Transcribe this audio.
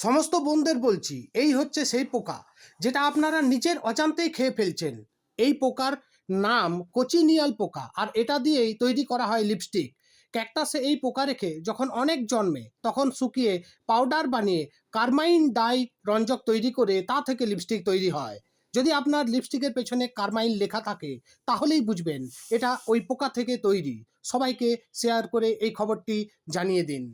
সমস্ত বোনদের বলছি, এই হচ্ছে সেই পোকা যেটা আপনারা নিজের অজান্তেই খেয়ে ফেলছেন। এই পোকার নাম কোচিনিয়াল পোকা, আর এটা দিয়েই তৈরি করা হয় লিপস্টিক। ক্যাকটাসে এই পোকা রেখে যখন অনেক জন্মে তখন শুকিয়ে পাউডার বানিয়ে কার্মাইন ডাই রঞ্জক তৈরি করে তা থেকে লিপস্টিক তৈরি হয়। যদি আপনার লিপস্টিকের পেছনে কার্মাইন লেখা থাকে তাহলেই বুঝবেন এটা ওই পোকা থেকে তৈরি। সবাইকে শেয়ার করে এই খবরটি জানিয়ে দিন।